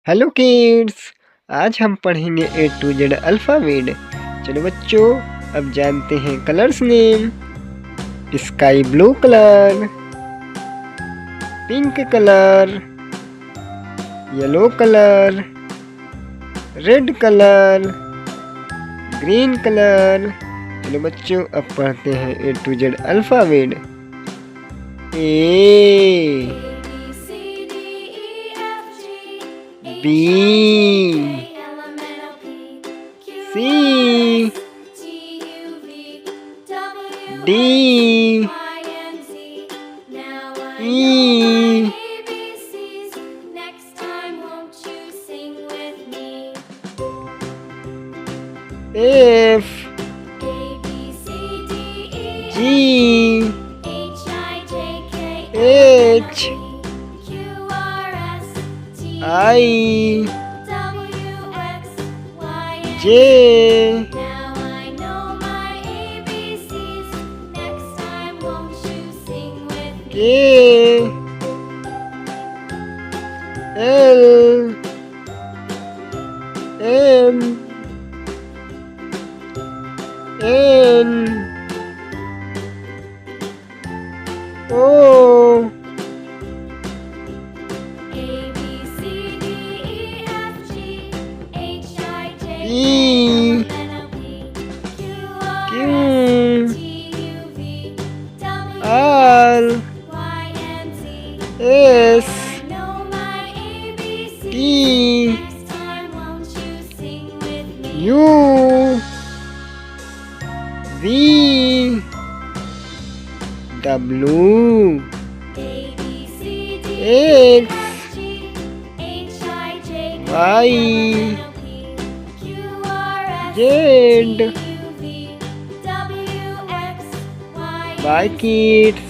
Hello kids. आज हम पढ़ेंगे ए टू जेड अल्फ़ाबेट। चलो बच्चों, अब जानते हैं colours name. Sky blue colour, pink colour, yellow colour, red colour, green colour. चलो बच्चों, अब पढ़ते हैं A to Z alphabet. A, B, C, D, E, F, G, H, I, J, K, L, M, N, O, P, Q, R, S, T, U, V, W, X, Y, Z. Bye kids.